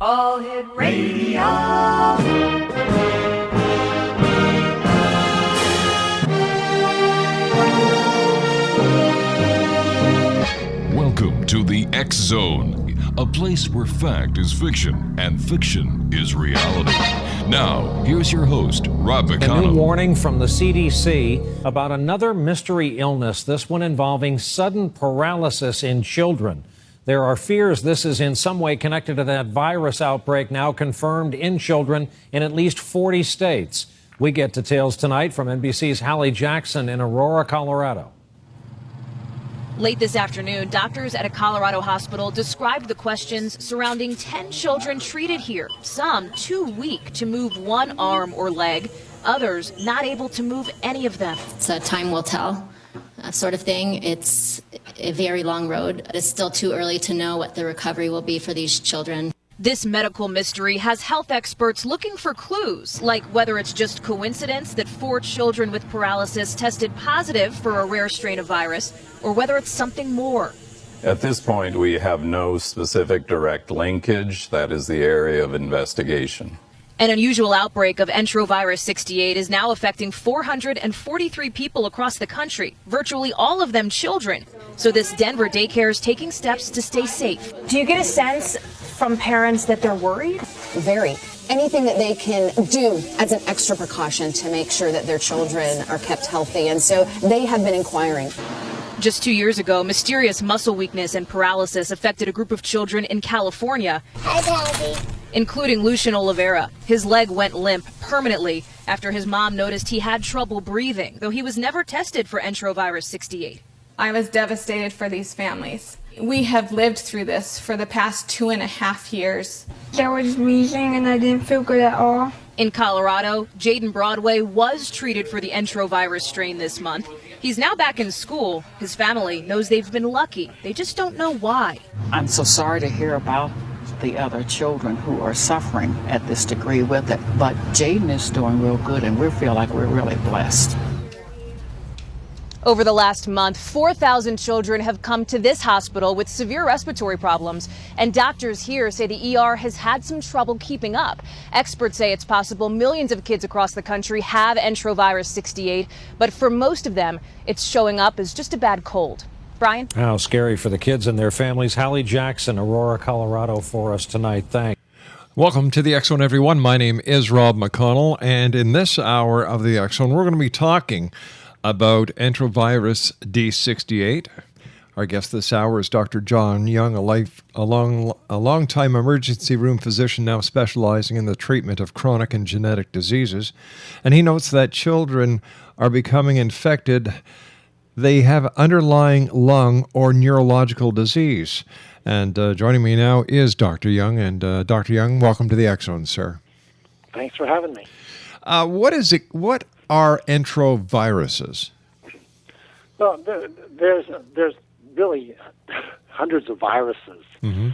All Hit Radio. Welcome to the X Zone, a place where fact is fiction and fiction is reality. Now, here's your host, Rob McConnell. A new warning from the CDC about another mystery illness, this one involving sudden paralysis in children. There are fears this is in some way connected to that virus outbreak now confirmed in children in at least 40 states. We get details tonight from NBC's Hallie Jackson in Aurora, Colorado. Late this afternoon, doctors at a Colorado hospital described the questions surrounding 10 children treated here, some too weak to move one arm or leg, others not able to move any of them. It's a time will tell sort of thing. It's a very long road. It's still too early to know what the recovery will be for these children. This medical mystery has health experts looking for clues, like whether it's just coincidence that 4 children with paralysis tested positive for a rare strain of virus, or whether it's something more. At this point, we have no specific direct linkage. That is the area of investigation. An unusual outbreak of Enterovirus 68 is now affecting 443 people across the country, virtually all of them children. So this Denver daycare is taking steps to stay safe. Do you get a sense from parents that they're worried? Very. Anything that they can do as an extra precaution to make sure that their children are kept healthy. And so they have been inquiring. Just 2 years ago, mysterious muscle weakness and paralysis affected a group of children in California. Hi, Daddy. Including Lucian Oliveira. His leg went limp permanently after his mom noticed he had trouble breathing, though he was never tested for Enterovirus 68. I was devastated for these families. We have lived through this for the past 2.5 years. I was wheezing and I didn't feel good at all. In Colorado, Jaden Broadway was treated for the Enterovirus strain this month. He's now back in school. His family knows they've been lucky. They just don't know why. I'm so sorry to hear about the other children who are suffering at this degree with it. But Jaden is doing real good, and we feel like we're really blessed. Over the last month, 4,000 children have come to this hospital with severe respiratory problems, and doctors here say the ER has had some trouble keeping up. Experts say it's possible millions of kids across the country have Enterovirus 68, but for most of them, it's showing up as just a bad cold. Brian? How scary for the kids and their families. Hallie Jackson, Aurora, Colorado, for us tonight. Thanks. Welcome to the X Zone, everyone. My name is Rob McConnell, and in this hour of the X Zone, we're going to be talking about Enterovirus D68. Our guest this hour is Dr. John Young, a long-time emergency room physician now specializing in the treatment of chronic and genetic diseases. And he notes that children are becoming infected. They have underlying lung or neurological disease. And joining me now is Dr. Young. And Dr. Young, welcome to the X Zone, sir. Thanks for having me. What are enteroviruses? Well, there's really hundreds of viruses. Mm-hmm.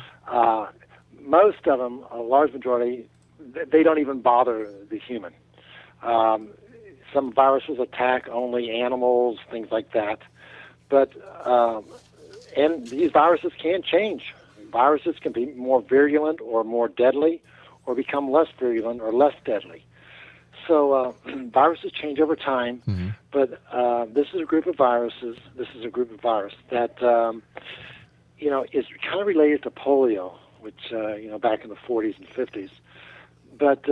Most of them, a large majority, they don't even bother the human. Some viruses attack only animals, things like that. But and these viruses can change. Viruses can be more virulent or more deadly, or become less virulent or less deadly. So viruses change over time, mm-hmm. but this is a group of viruses. This is a group of virus that is kind of related to polio, which back in the 40s and 50s. But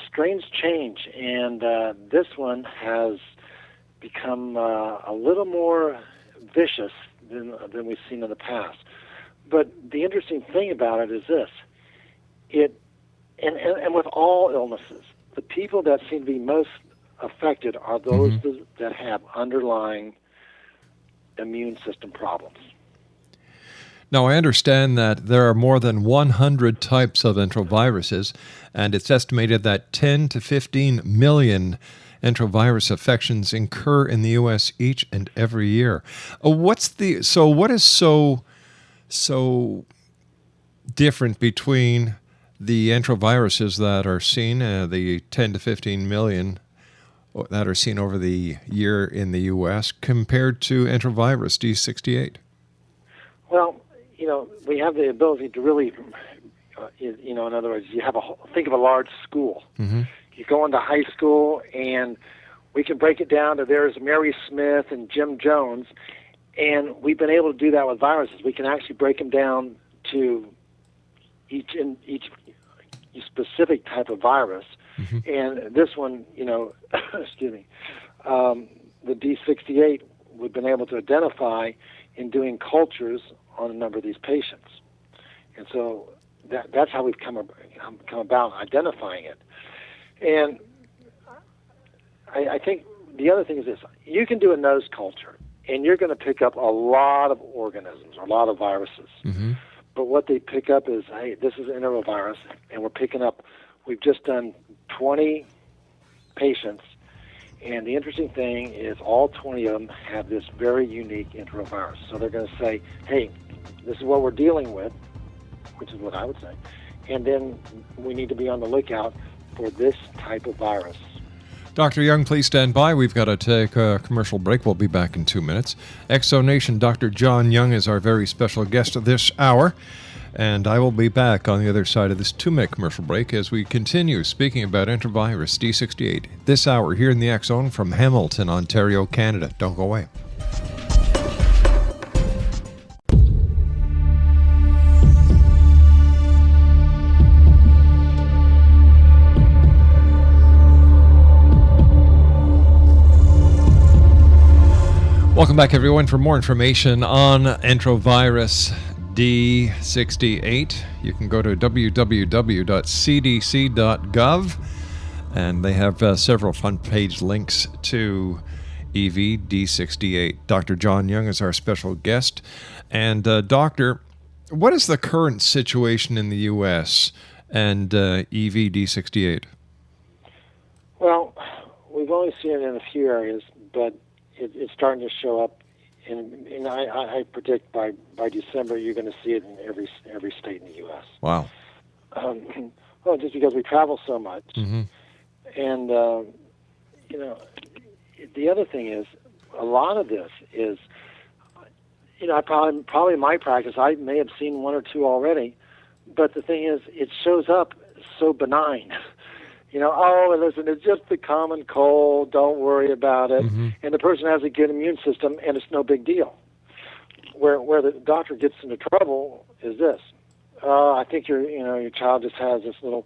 strains change, and this one has become a little more vicious than we've seen in the past. But the interesting thing about it is this: And with all illnesses, the people that seem to be most affected are those mm-hmm. that have underlying immune system problems. Now, I understand that there are more than 100 types of enteroviruses, and it's estimated that 10 to 15 million enterovirus infections occur in the U.S. each and every year. What is so different between the enteroviruses that are seen, the 10 to 15 million that are seen over the year in the U.S., compared to Enterovirus D68? Well, we have the ability to really, in other words, think of a large school. Mm-hmm. You go into high school, and we can break it down to there's Mary Smith and Jim Jones, and we've been able to do that with viruses. We can actually break them down to each specific type of virus. Mm-hmm. And this one, excuse me, the D68, we've been able to identify in doing cultures on a number of these patients. And so that's how we've come about identifying it. And I think the other thing is this. You can do a nose culture, and you're going to pick up a lot of organisms, or a lot of viruses. Mm-hmm. But what they pick up is, hey, this is enterovirus, and we've just done 20 patients, and the interesting thing is all 20 of them have this very unique enterovirus. So they're going to say, hey, this is what we're dealing with, which is what I would say, and then we need to be on the lookout for this type of virus. Dr. Young, please stand by. We've got to take a commercial break. We'll be back in 2 minutes. Exonation, Dr. John Young is our very special guest this hour, and I will be back on the other side of this 2-minute commercial break as we continue speaking about Enterovirus D68 this hour here in the X Zone from Hamilton, Ontario, Canada. Don't go away. Welcome back, everyone. For more information on Enterovirus D68, you can go to www.cdc.gov, and they have several front-page links to EV-D68. Dr. John Young is our special guest. And, Doctor, what is the current situation in the U.S. and EV-D68? Well, we've only seen it in a few areas, but it's starting to show up, and I predict by December you're going to see it in every state in the U.S. Wow. Well, just because we travel so much, mm-hmm. And the other thing is, a lot of this is, I probably in my practice I may have seen one or two already, but the thing is, it shows up so benign. Listen, it's just the common cold, don't worry about it. Mm-hmm. And the person has a good immune system, and it's no big deal. Where the doctor gets into trouble is this. I think your child just has this little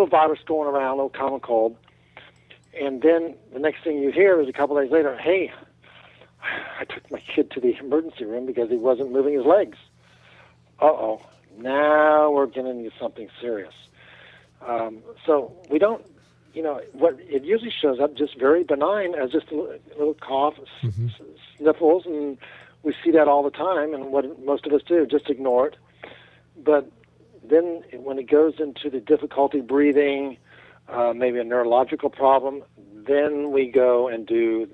virus going around, little common cold. And then the next thing you hear is a couple days later, hey, I took my kid to the emergency room because he wasn't moving his legs. Uh-oh, now we're getting into something serious. So we don't, what it usually shows up just very benign as just a little cough, mm-hmm. sniffles, and we see that all the time, and what most of us do, just ignore it. But then when it goes into the difficulty breathing, maybe a neurological problem, then we go and do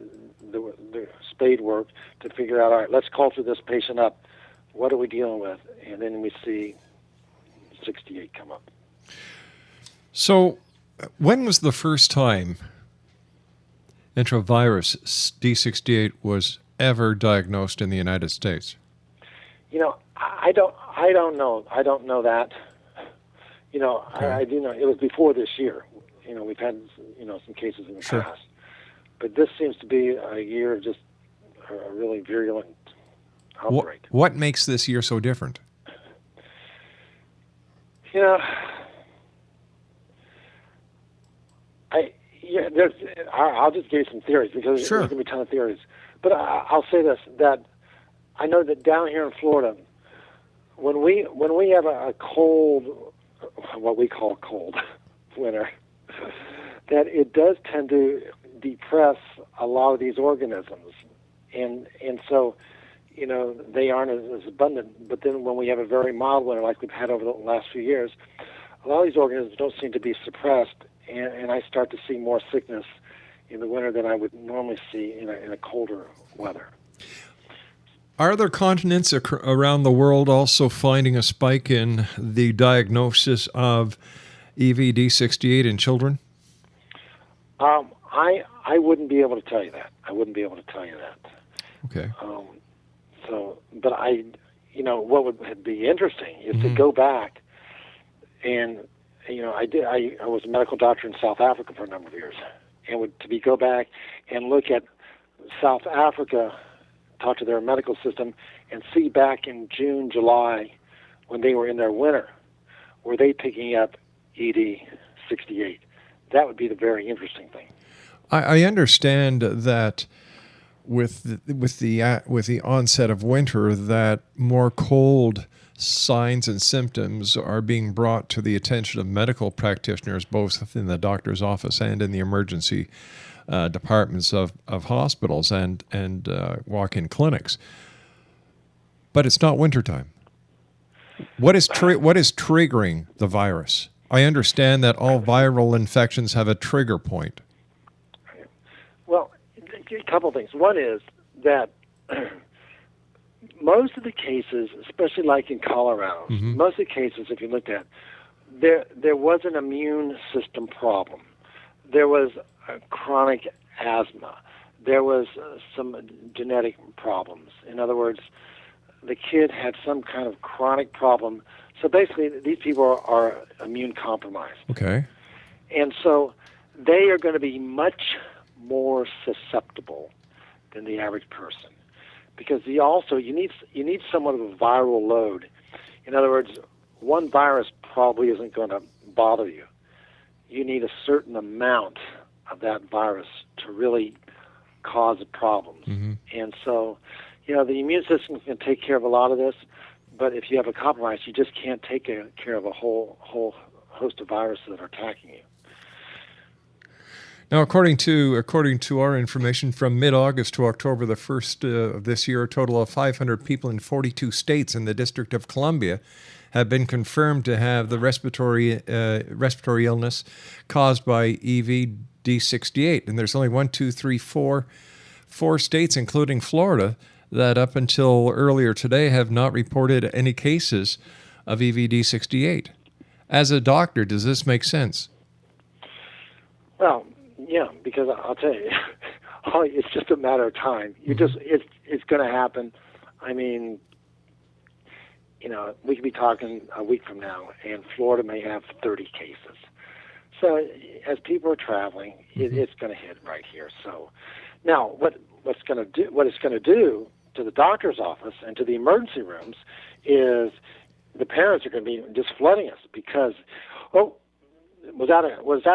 the spade work to figure out, all right, let's culture this patient up. What are we dealing with? And then we see 68 come up. So, when was the first time Enterovirus D68 was ever diagnosed in the United States? I don't know. I don't know that. Okay. I do know it was before this year. We've had some cases in the past, but this seems to be a year of just a really virulent outbreak. What makes this year so different? I'll just give you some theories because there's going to be a ton of theories. But I'll say this, that I know that down here in Florida, when we have a cold, what we call cold winter, that it does tend to depress a lot of these organisms. And so, they aren't as abundant. But then when we have a very mild winter like we've had over the last few years, a lot of these organisms don't seem to be suppressed, and I start to see more sickness in the winter than I would normally see in a colder weather. Are other continents around the world also finding a spike in the diagnosis of EV-D68 in children? I wouldn't be able to tell you that. Okay. But I what would be interesting is to go back and, I was a medical doctor in South Africa for a number of years, and go back and look at South Africa, talk to their medical system, and see back in June, July, when they were in their winter, were they picking up ED-68? That would be the very interesting thing. I understand that with the onset of winter, that more cold signs and symptoms are being brought to the attention of medical practitioners, both in the doctor's office and in the emergency departments of hospitals and walk-in clinics. But it's not wintertime. What is triggering the virus? I understand that all viral infections have a trigger point. Well, a couple things. One is that most of the cases, especially like in Colorado, most of the cases, if you looked at, there was an immune system problem. There was chronic asthma. There was some genetic problems. In other words, the kid had some kind of chronic problem. So basically, these people are immune compromised. Okay. And so they are going to be much more susceptible than the average person, because you need somewhat of a viral load. In other words, one virus probably isn't going to bother you. You need a certain amount of that virus to really cause problems. And so, the immune system can take care of a lot of this, but if you have a compromise, you just can't take care of a whole host of viruses that are attacking you. Now, according to our information, from mid-August to October the 1st of this year, a total of 500 people in 42 states in the District of Columbia have been confirmed to have the respiratory illness caused by EV-D68. And there's only 4 states, including Florida, that up until earlier today have not reported any cases of EV-D68. As a doctor, does this make sense? Well, yeah, because I'll tell you, it's just a matter of time. It's going to happen. I mean, we could be talking a week from now, and Florida may have 30 cases. So as people are traveling, it's going to hit right here. So now, what it's going to do to the doctor's office and to the emergency rooms is the parents are going to be just flooding us because, was that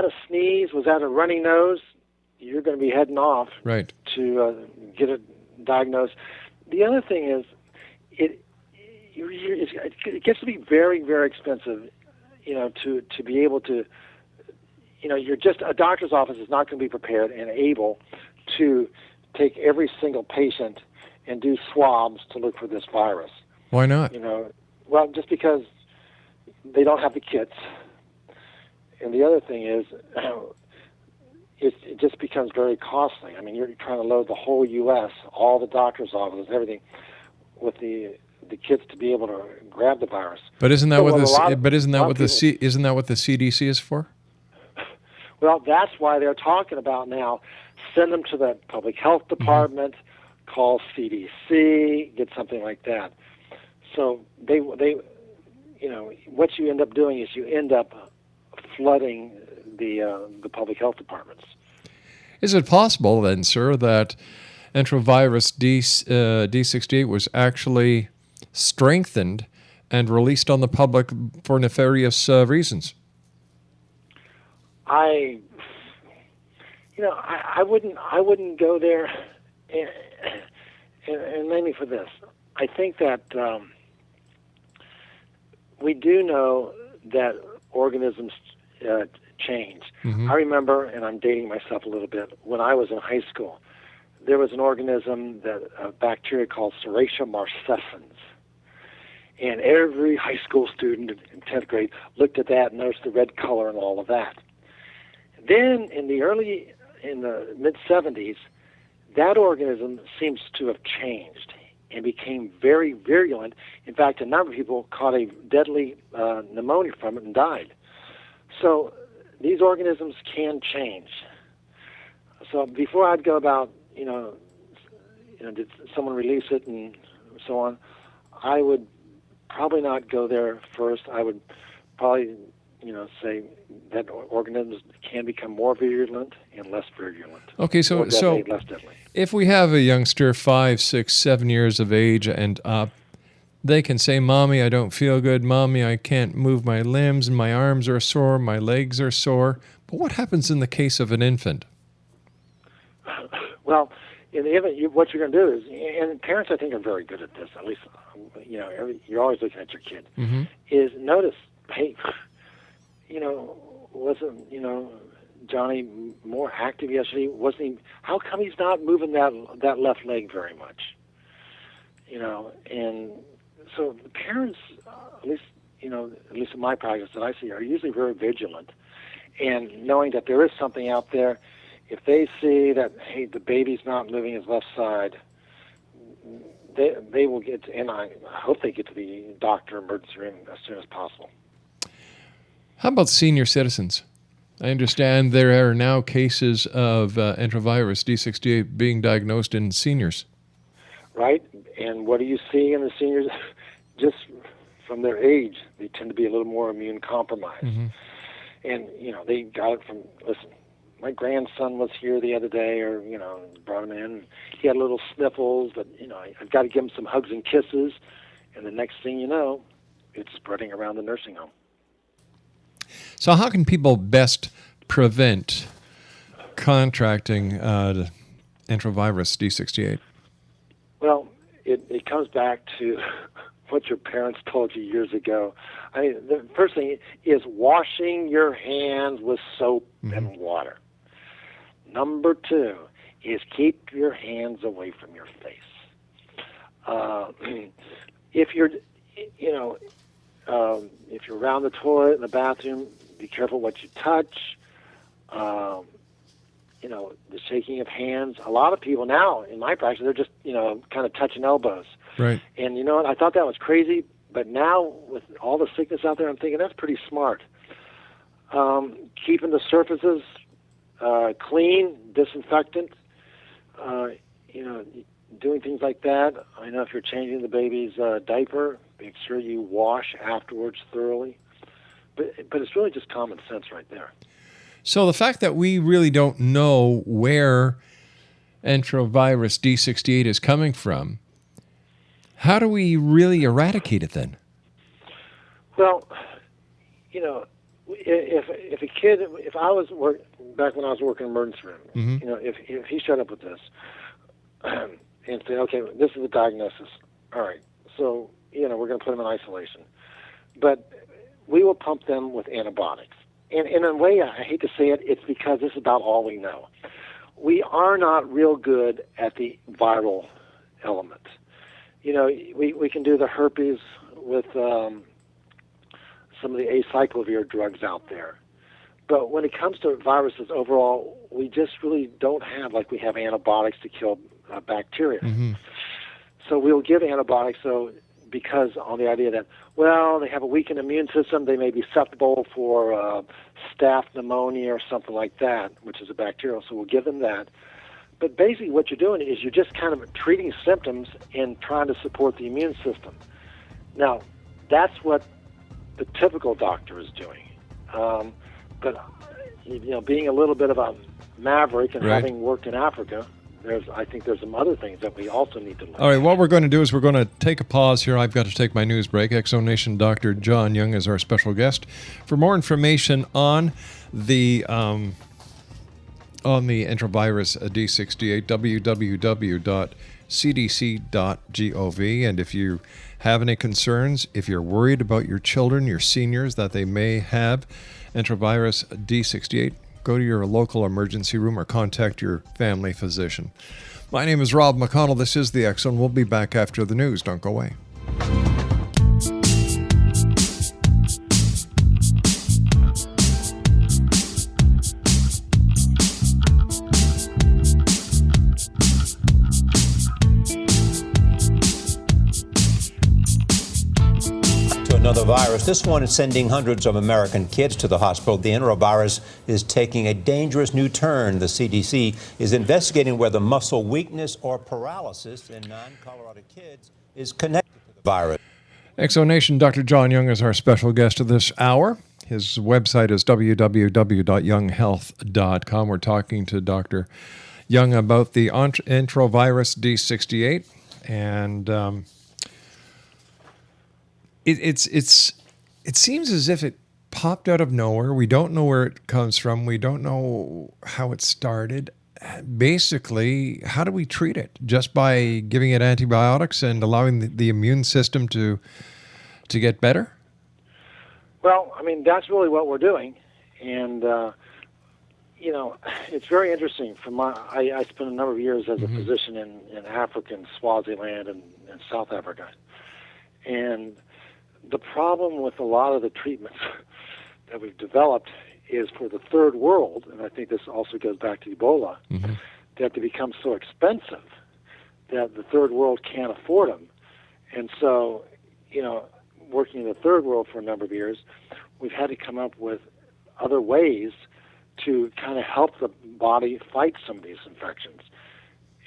a sneeze? Was that a runny nose? You're going to be heading off to get it diagnosed. The other thing is, it gets to be very, very expensive, to be able to, a doctor's office is not going to be prepared and able to take every single patient and do swabs to look for this virus. Why not? Well, just because they don't have the kits. And the other thing is, it just becomes very costly. I mean, you're trying to load the whole U.S., all the doctor's offices, everything, with the kits to be able to grab the virus. But isn't that what the CDC is for? Well, that's why they're talking about now. Send them to the public health department, call CDC, get something like that. So they, what you end up doing is you end up flooding the public health departments. Is it possible then, sir, that Enterovirus D68 was actually strengthened and released on the public for nefarious reasons? I wouldn't go there, and mainly for this. I think that we do know that organisms change. I remember, and I'm dating myself a little bit, when I was in high school, there was an organism, a bacteria called Serratia marcescens. And every high school student in 10th grade looked at that and noticed the red color and all of that. Then in the mid-70s, that organism seems to have changed and became very virulent. In fact, a number of people caught a deadly pneumonia from it and died. So these organisms can change. So before I'd go about, did someone release it and so on, I would probably not go there first. I would probably, say that organisms can become more virulent and less virulent. Okay, so less deadly. If we have a youngster 5, 6, 7 years of age and up, they can say, "Mommy, I don't feel good. Mommy, I can't move my limbs, and my arms are sore, my legs are sore." But what happens in the case of an infant? Well, in the event, what you're going to do is, and parents I think are very good at this, at least, you're always looking at your kid, is notice, hey, wasn't, Johnny more active yesterday? Wasn't he? How come he's not moving that left leg very much? And so the parents, at least in my practice that I see, are usually very vigilant, and knowing that there is something out there. If they see that, hey, the baby's not moving his left side, they will get, and I hope they get to the doctor emergency room as soon as possible. How about senior citizens? I understand there are now cases of Enterovirus D68 being diagnosed in seniors. Right, and what do you see in the seniors? Just from their age, they tend to be a little more immune compromised. And, they got it from, listen, my grandson was here the other day, or, brought him in. He had little sniffles, but, I've got to give him some hugs and kisses. And the next thing you know, it's spreading around the nursing home. So how can people best prevent contracting Enterovirus D68? Well, it comes back to what your parents told you years ago. I mean, the first thing is washing your hands with soap and water. Number 2 is keep your hands away from your face. If you're, if you're around the toilet in the bathroom, be careful what you touch. The shaking of hands. A lot of people now, in my practice, they're just, kind of touching elbows. Right. And you know what? I thought that was crazy, but now with all the sickness out there, I'm thinking that's pretty smart. Keeping the surfaces clean, disinfectant, doing things like that. I know if you're changing the baby's diaper, make sure you wash afterwards thoroughly. But it's really just common sense right there. So the fact that we really don't know where Enterovirus D68 is coming from, how do we really eradicate it then? Well, if a kid, if I was back when I was working in emergency room, if he showed up with this and said, okay, this is the diagnosis. All right, so we're going to put him in isolation, but we will pump them with antibiotics. And in a way, I hate to say it, it's because this is about all we know. We are not real good at the viral element. We can do the herpes with some of the acyclovir drugs out there. But when it comes to viruses overall, we just really don't have, like we have antibiotics to kill bacteria. So we'll give antibiotics because on the idea that, well, they have a weakened immune system, they may be susceptible for staph pneumonia or something like that, which is a bacterial, so we'll give them that. But basically what you're doing is you're just kind of treating symptoms and trying to support the immune system. Now, that's what the typical doctor is doing. But being a little bit of a maverick and having worked in Africa, I think there's some other things that we also need to learn. All right, what we're going to do is we're going to take a pause here. I've got to take my news break. Exo Nation Dr. John Young is our special guest. For more information on the Enterovirus D68, www.cdc.gov. And if you have any concerns, if you're worried about your children, your seniors, that they may have Enterovirus D68, go to your local emergency room or contact your family physician. My name is Rob McConnell. This is The X Zone. We'll be back after the news. Don't go away. Another virus. This one is sending hundreds of American kids to the hospital. The Enterovirus is taking a dangerous new turn. The CDC is investigating whether muscle weakness or paralysis in non-Colorado kids is connected to the virus. Exonation, Dr. John Young is our special guest of this hour. His website is www.younghealth.com. We're talking to Dr. Young about the Enterovirus D68, and it seems as if it popped out of nowhere. We don't know where it comes from. We don't know how it started. Basically, how do we treat it? Just by giving it antibiotics and allowing the immune system to get better? Well, I mean, that's really what we're doing. And, it's very interesting. I spent a number of years as a physician in Africa, in Swaziland, and South Africa. And the problem with a lot of the treatments that we've developed is for the third world, and I think this also goes back to Ebola, that they become so expensive that the third world can't afford them. And so, working in the third world for a number of years, we've had to come up with other ways to kind of help the body fight some of these infections.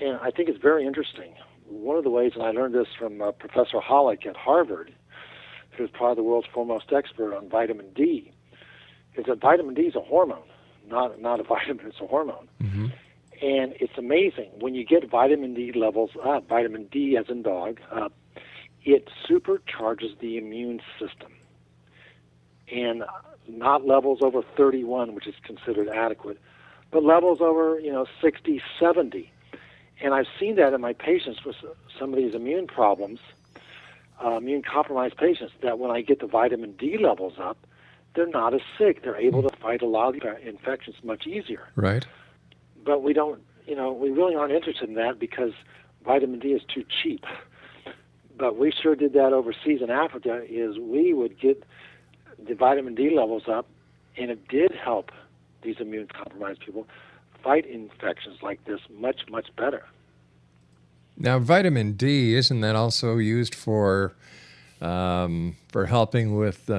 And I think it's very interesting. One of the ways, and I learned this from Professor Hollick at Harvard, who's probably the world's foremost expert on vitamin D, is that vitamin D is a hormone, not a vitamin, it's a hormone. And it's amazing. When you get vitamin D levels up, vitamin D as in dog, up, it supercharges the immune system. And not levels over 31, which is considered adequate, but levels over, 60, 70. And I've seen that in my patients with some of these immune problems, immune-compromised patients, that when I get the vitamin D levels up, they're not as sick. They're able to fight a lot of infections much easier. Right. But we don't, we really aren't interested in that because vitamin D is too cheap. But we sure did that overseas in Africa, is we would get the vitamin D levels up, and it did help these immune-compromised people fight infections like this much, much better. Now, vitamin D, isn't that also used for helping with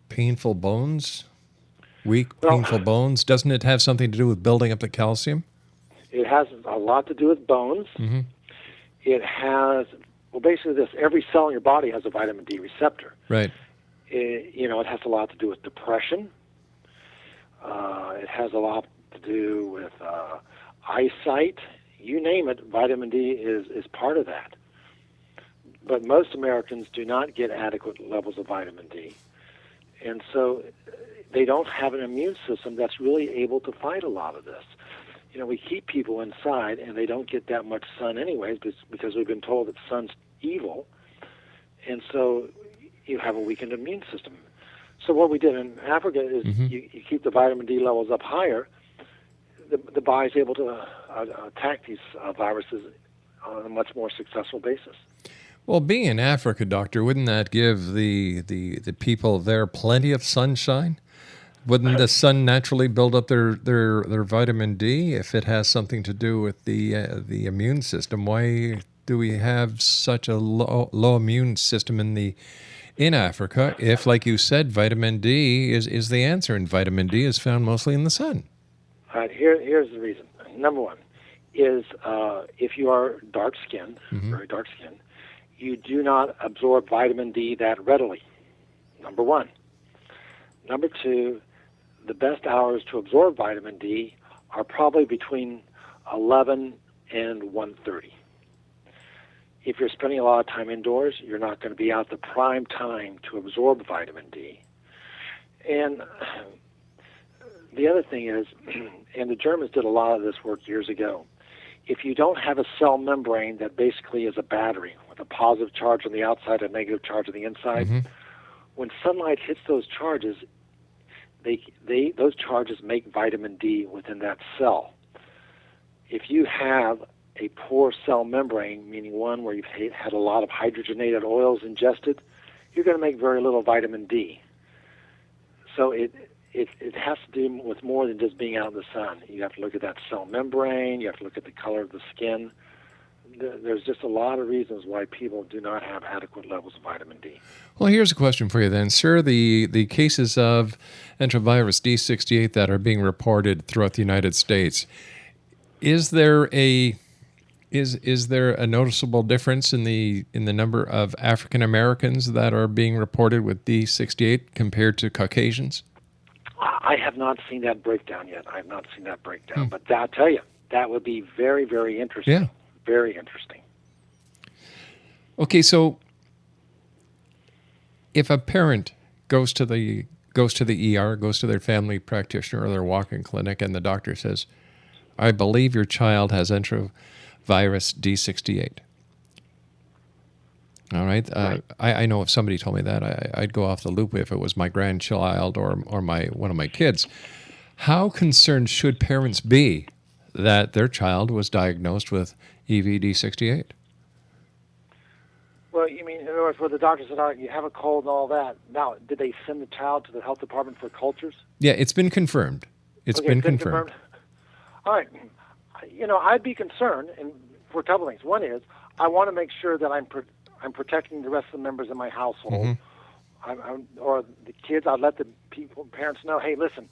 painful bones, painful bones? Doesn't it have something to do with building up the calcium? It has a lot to do with bones. It has, basically this, every cell in your body has a vitamin D receptor. Right. It has a lot to do with depression. It has a lot to do with eyesight. You name it, vitamin D is part of that. But most Americans do not get adequate levels of vitamin D. And so they don't have an immune system that's really able to fight a lot of this. We keep people inside, and they don't get that much sun anyways because we've been told that sun's evil. And so you have a weakened immune system. So what we did in Africa is you keep the vitamin D levels up higher, the body's able to attack these viruses on a much more successful basis. Well, being in Africa, Doctor, wouldn't that give the people there plenty of sunshine? Wouldn't the sun naturally build up their vitamin D if it has something to do with the immune system? Why do we have such a low immune system in Africa if, like you said, vitamin D is the answer, and vitamin D is found mostly in the sun? All right, here's the reason. Number one is if you are dark-skinned, very dark-skinned, you do not absorb vitamin D that readily, number one. Number two, the best hours to absorb vitamin D are probably between 11 and 1:30. If you're spending a lot of time indoors, you're not going to be out the prime time to absorb vitamin D. And the other thing is, and the Germans did a lot of this work years ago, if you don't have a cell membrane that basically is a battery with a positive charge on the outside, a negative charge on the inside, when sunlight hits those charges, those charges make vitamin D within that cell. If you have a poor cell membrane, meaning one where you've had a lot of hydrogenated oils ingested, you're going to make very little vitamin D. So it has to do with more than just being out in the sun. You have to look at that cell membrane. You have to look at the color of the skin. There's just a lot of reasons why people do not have adequate levels of vitamin D. Well, here's a question for you then, sir. The cases of Enterovirus D68 that are being reported throughout the United States, is there a Is there a noticeable difference in the number of African Americans that are being reported with D68 compared to Caucasians? I have not seen that breakdown yet. I have not seen that breakdown. But I'll tell you, that would be very, very interesting. Yeah. Very interesting. Okay, so if a parent goes to the ER, goes to their family practitioner or their walk-in clinic, and the doctor says, I believe your child has enterovirus D68. All right. I know if somebody told me that, I'd go off the loop if it was my grandchild or one of my kids. How concerned should parents be that their child was diagnosed with EV-D68? Well, you mean, in other words, where the doctor said, all right, you have a cold and all that. Now, did they send the child to the health department for cultures? Yeah, it's been confirmed. It's been confirmed. All right. I'd be concerned for a couple of things. One is, I want to make sure that I'm protecting the rest of the members of my household, or the kids. I'd let the parents know, hey, listen,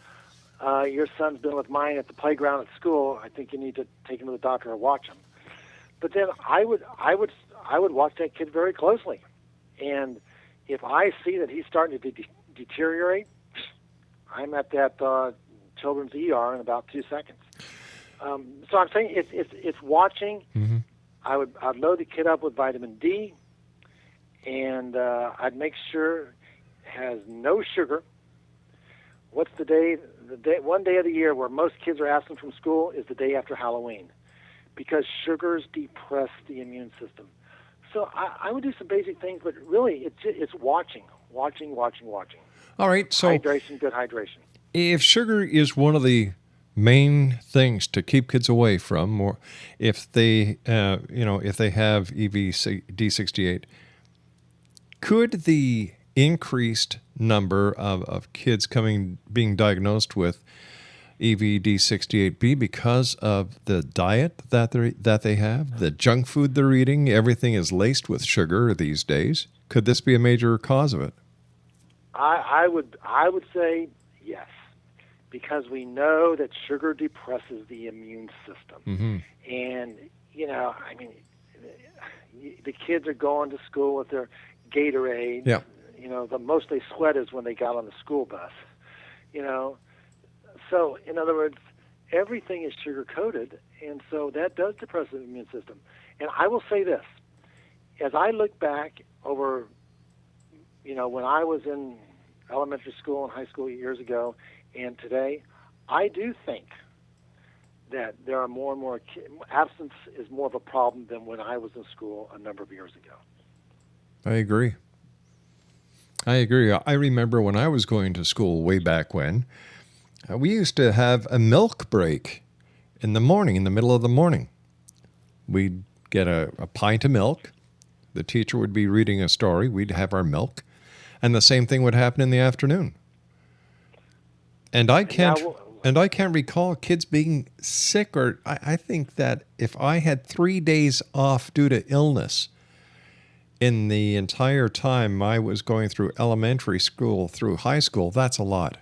your son's been with mine at the playground at school. I think you need to take him to the doctor or watch him. But then I would watch that kid very closely, and if I see that he's starting to deteriorate, I'm at that children's ER in about 2 seconds. So I'm saying it's watching. I'd load the kid up with vitamin D, and I'd make sure it has no sugar. What's the day? One day of the year where most kids are absent from school is the day after Halloween, because sugars depress the immune system. So I would do some basic things, but really it's watching. All right, so hydration, good hydration. If sugar is one of the main things to keep kids away from, or if they, if they have EV-D68, could the increased number of kids being diagnosed with EV-D68 be because of the diet that they have, the junk food they're eating? Everything is laced with sugar these days. Could this be a major cause of it? I would say yes, because we know that sugar depresses the immune system. And the kids are going to school with their Gatorade. Yeah. The most they sweat is when they got on the school bus. So, in other words, everything is sugar-coated, and so that does depress the immune system. And I will say this, as I look back over, when I was in elementary school and high school years ago and today, I do think that there are more and more absence is more of a problem than when I was in school a number of years ago. I agree. I remember when I was going to school way back when, we used to have a milk break in the morning, in the middle of the morning. We'd get a pint of milk. The teacher would be reading a story. We'd have our milk. And the same thing would happen in the afternoon. And I can't recall kids being sick, or I think that if I had 3 days off due to illness in the entire time I was going through elementary school through high school, that's a lot.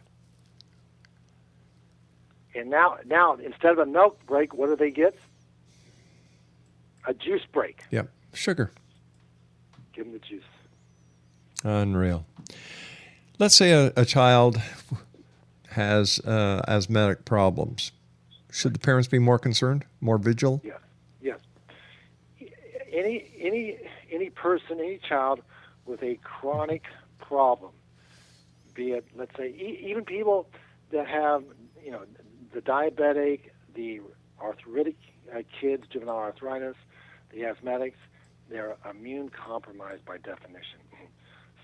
And now instead of a milk break, what do they get? A juice break. Yep, sugar. Give them the juice. Unreal. Let's say a child has asthmatic problems. Should the parents be more concerned, more vigilant? Yes. Any person, any child with a chronic problem, be it, let's say, even people that have, the diabetic, the arthritic kids, juvenile arthritis, the asthmatics, they're immune compromised by definition.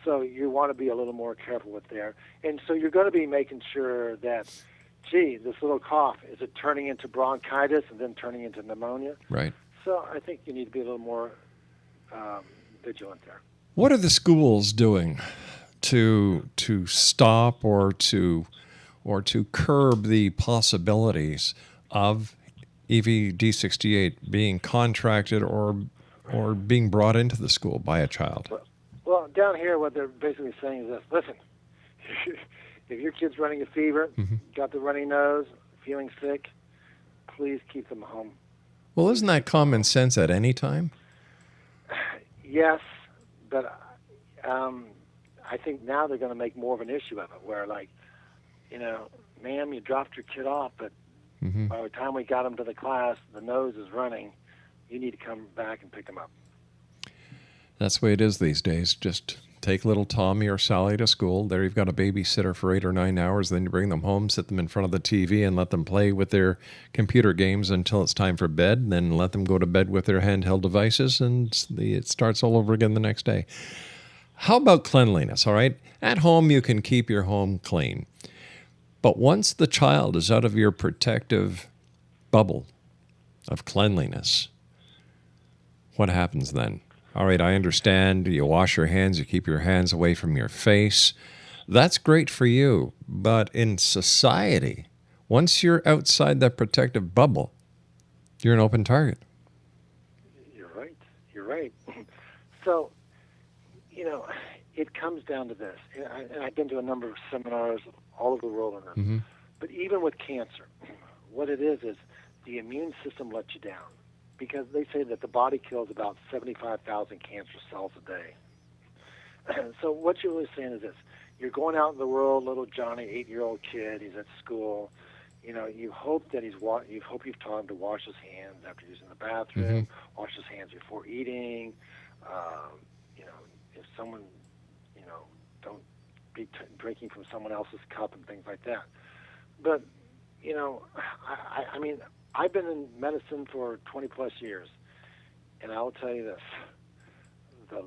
So you want to be a little more careful with there. And so you're going to be making sure that, this little cough, is it turning into bronchitis and then turning into pneumonia? Right. So I think you need to be a little more vigilant there. What are the schools doing to stop or to curb the possibilities of EV-D68 being contracted or being brought into the school by a child? Well, down here, what they're basically saying is this: listen, if your kid's running a fever, got the runny nose, feeling sick, please keep them home. Well, isn't that common sense at any time? Yes, but I think now they're going to make more of an issue of it, where like, ma'am, you dropped your kid off, but by the time we got him to the class, the nose is running. You need to come back and pick him up. That's the way it is these days. Just take little Tommy or Sally to school. There you've got a babysitter for 8 or 9 hours. Then you bring them home, sit them in front of the TV, and let them play with their computer games until it's time for bed. And then let them go to bed with their handheld devices, and it starts all over again the next day. How about cleanliness, all right? At home, you can keep your home clean. But once the child is out of your protective bubble of cleanliness, what happens then? All right, I understand you wash your hands, you keep your hands away from your face. That's great for you. But in society, once you're outside that protective bubble, you're an open target. You're right. So, it comes down to this. And I've been to a number of seminars all over the world on this. But even with cancer, what it is the immune system lets you down. Because they say that the body kills about 75,000 cancer cells a day. So what you're really saying is this. You're going out in the world, little Johnny, 8-year-old kid, he's at school. You hope that you've taught him to wash his hands after using the bathroom, wash his hands before eating. If someone, don't be drinking from someone else's cup and things like that. But, I mean, I've been in medicine for 20-plus years, and I will tell you this.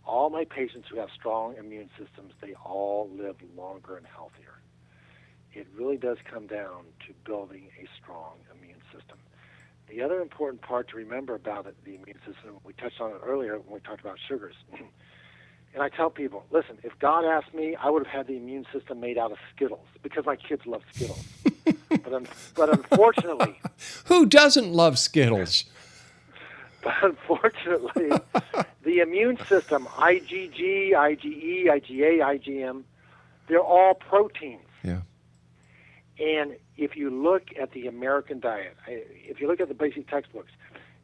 All my patients who have strong immune systems, they all live longer and healthier. It really does come down to building a strong immune system. The other important part to remember about the immune system, we touched on it earlier when we talked about sugars. And I tell people, listen, if God asked me, I would have had the immune system made out of Skittles because my kids love Skittles. But unfortunately... Who doesn't love Skittles? But unfortunately, the immune system, IgG, IgE, IgA, IgM, they're all proteins. Yeah. And if you look at the American diet, if you look at the basic textbooks,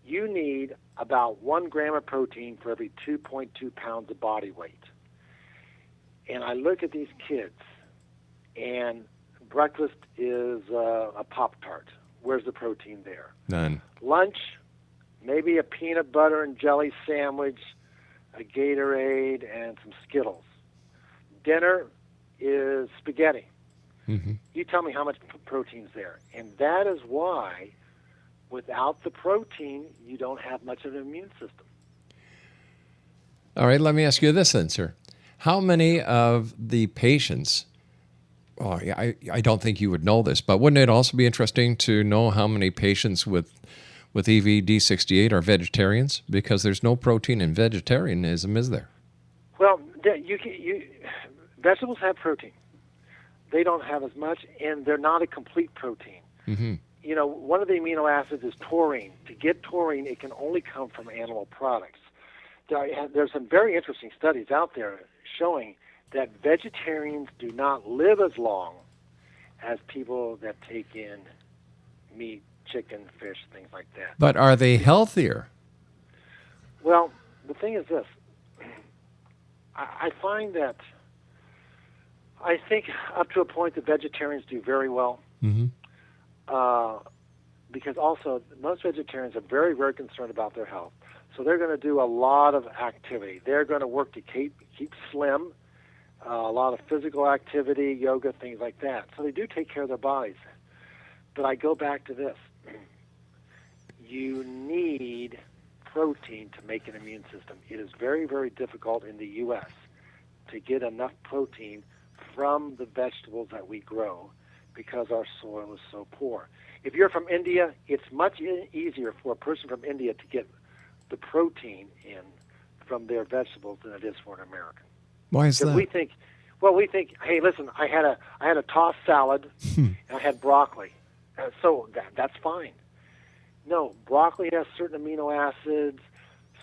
you need about 1 gram of protein for every 2.2 pounds of body weight. And I look at these kids, and breakfast is a Pop-Tart. Where's the protein there? None. Lunch, maybe a peanut butter and jelly sandwich, a Gatorade, and some Skittles. Dinner is spaghetti. You tell me how much protein's there. And that is why, without the protein, you don't have much of an immune system. All right, let me ask you this then, sir. How many of the patients, I don't think you would know this, but wouldn't it also be interesting to know how many patients with EV-D68 are vegetarians? Because there's no protein in vegetarianism, is there? Well, vegetables have protein. They don't have as much, and they're not a complete protein. One of the amino acids is taurine. To get taurine, it can only come from animal products. There's some very interesting studies out there showing that vegetarians do not live as long as people that take in meat, chicken, fish, things like that. But are they healthier? Well, the thing is this. I find that I think up to a point the vegetarians do very well. Because also most vegetarians are very, very concerned about their health. So they're going to do a lot of activity. They're going to work to keep slim, a lot of physical activity, yoga, things like that. So they do take care of their bodies. But I go back to this. You need protein to make an immune system. It is very, very difficult in the U.S. to get enough protein from the vegetables that we grow because our soil is so poor. If you're from India, it's much easier for a person from India to get the protein in from their vegetables than it is for an American. Why is that? We think, hey, listen, I had a tossed salad and I had broccoli, so that's fine. No, broccoli has certain amino acids.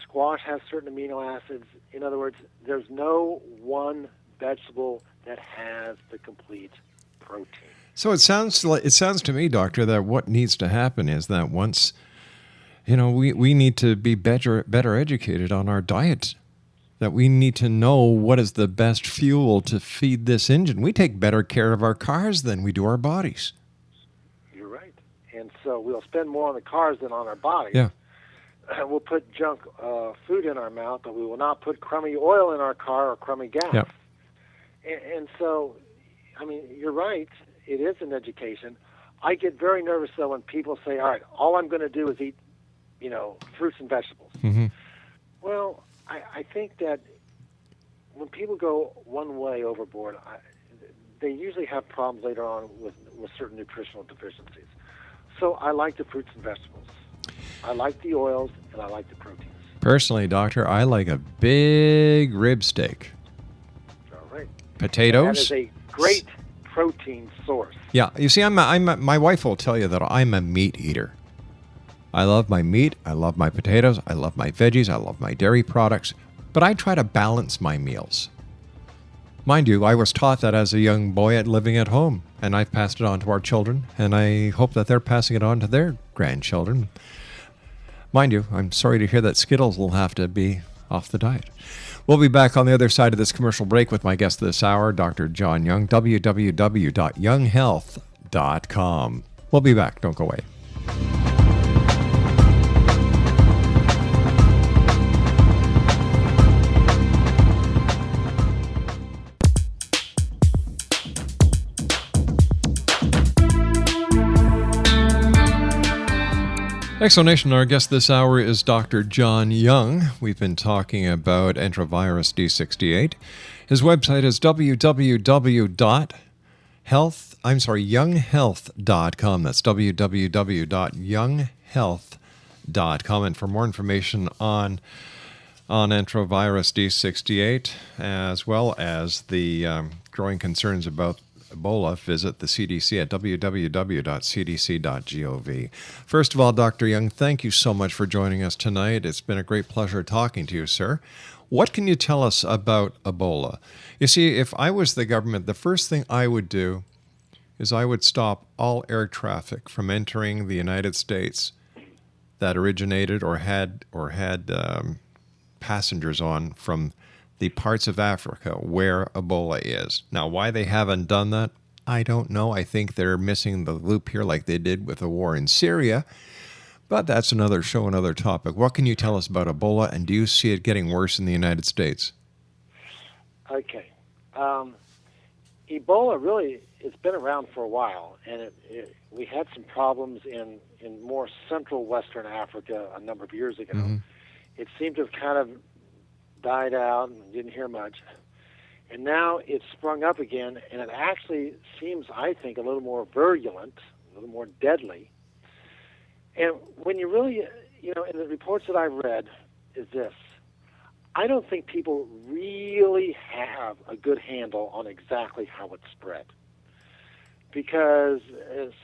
Squash has certain amino acids. In other words, there's no one vegetable that has the complete protein. So it sounds to me, doctor, that what needs to happen is that once we need to be better educated on our diet, that we need to know what is the best fuel to feed this engine. We take better care of our cars than we do our bodies. You're right. And so we'll spend more on the cars than on our bodies. Yeah. We'll put junk food in our mouth, but we will not put crummy oil in our car or crummy gas. Yeah. And so, I mean, you're right. It is an education. I get very nervous, though, when people say, all right, all I'm going to do is eat, fruits and vegetables. Mm-hmm. Well, I think that when people go one way overboard, they usually have problems later on with certain nutritional deficiencies. So I like the fruits and vegetables. I like the oils, and I like the proteins. Personally, Doctor, I like a big rib steak. All right. Potatoes. That is a great protein source. Yeah, you see, my wife will tell you that I'm a meat eater. I love my meat, I love my potatoes, I love my veggies, I love my dairy products, but I try to balance my meals. Mind you, I was taught that as a young boy living at home, and I've passed it on to our children, and I hope that they're passing it on to their grandchildren. Mind you, I'm sorry to hear that Skittles will have to be off the diet. We'll be back on the other side of this commercial break with my guest this hour, Dr. John Young, www.younghealth.com. We'll be back. Don't go away. Exonation, our guest this hour is Dr. John Young. We've been talking about Enterovirus D68. His website is younghealth.com. That's www.younghealth.com. And for more information on Enterovirus D68, as well as the growing concerns about Ebola, visit the CDC at www.cdc.gov. First of all, Dr. Young, thank you so much for joining us tonight. It's been a great pleasure talking to you, sir. What can you tell us about Ebola? You see, if I was the government, the first thing I would do is I would stop all air traffic from entering the United States that originated or had passengers on from the parts of Africa where Ebola is. Now, why they haven't done that, I don't know. I think they're missing the loop here like they did with the war in Syria. But that's another show, another topic. What can you tell us about Ebola, and do you see it getting worse in the United States? Okay. Ebola really, it's been around for a while, and we had some problems in more central Western Africa a number of years ago. Mm-hmm. It seemed to have kind of died out and didn't hear much. And now it's sprung up again, and it actually seems, I think, a little more virulent, a little more deadly. And when you really, in the reports that I've read, is this. I don't think people really have a good handle on exactly how it's spread. Because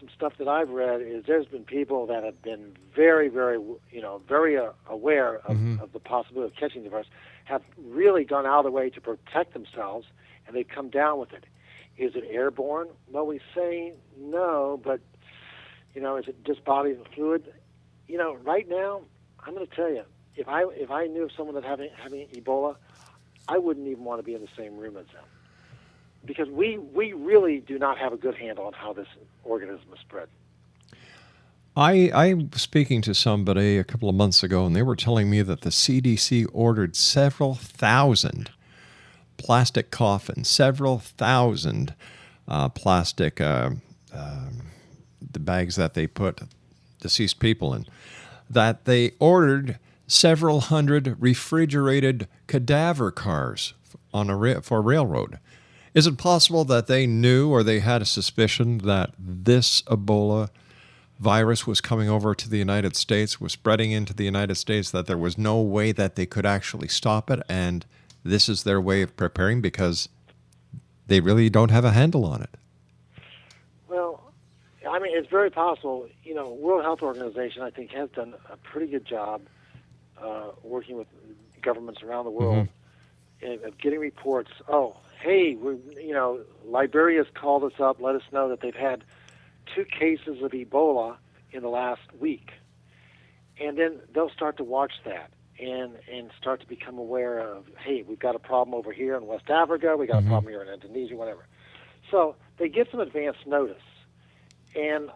some stuff that I've read is there's been people that have been very, very, very aware of the possibility of catching the virus, have really gone out of the way to protect themselves, and they've come down with it. Is it airborne? Well, we say no, but, is it just bodily fluid? Right now, I'm going to tell you, if I knew of someone that having Ebola, I wouldn't even want to be in the same room as them. Because we really do not have a good handle on how this organism is spread. I was speaking to somebody a couple of months ago, and they were telling me that the CDC ordered several thousand plastic coffins, several thousand plastic the bags that they put deceased people in, that they ordered several hundred refrigerated cadaver cars for railroad. Is it possible that they knew or they had a suspicion that this Ebola virus was coming over to the United States, was spreading into the United States, that there was no way that they could actually stop it, and this is their way of preparing because they really don't have a handle on it? Well, I mean, it's very possible. World Health Organization, I think, has done a pretty good job working with governments around the world of getting reports. Oh, hey, Liberia's called us up, let us know that they've had 2 cases of Ebola in the last week. And then they'll start to watch that and start to become aware of, hey, we've got a problem over here in West Africa, we got a problem here in Indonesia, whatever. So they get some advance notice. And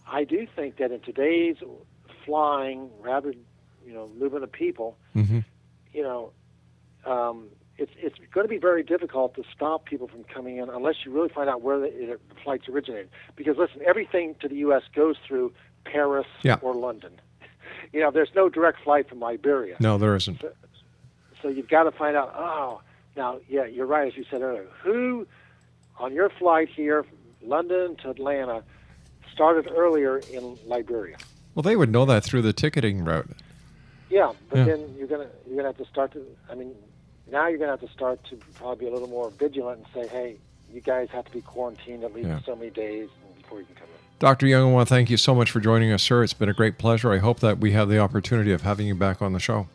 I do think that in today's flying, rapid, movement of people, it's going to be very difficult to stop people from coming in unless you really find out where the flights originated. Because listen, everything to the U.S. goes through Paris or London. There's no direct flight from Liberia. No, there isn't. So you've got to find out, now, you're right, as you said earlier. Who, on your flight here, London to Atlanta, started earlier in Liberia? Well, they would know that through the ticketing route. Yeah, but then you're gonna have to start to. Now you're gonna have to start to probably be a little more vigilant and say, hey, you guys have to be quarantined at least so many days before you can come in. Dr. Young, I want to thank you so much for joining us, sir. It's been a great pleasure. I hope that we have the opportunity of having you back on the show.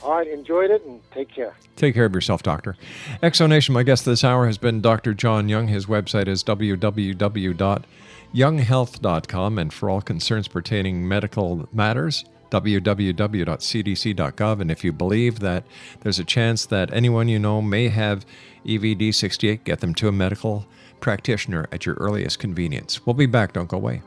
All right, enjoyed it, and take care. Take care of yourself, Doctor. Exonation, my guest this hour has been Dr. John Young. His website is www.younghealth.com, and for all concerns pertaining medical matters, www.cdc.gov. And if you believe that there's a chance that anyone you know may have EV-D68, get them to a medical practitioner at your earliest convenience. We'll be back. Don't go away.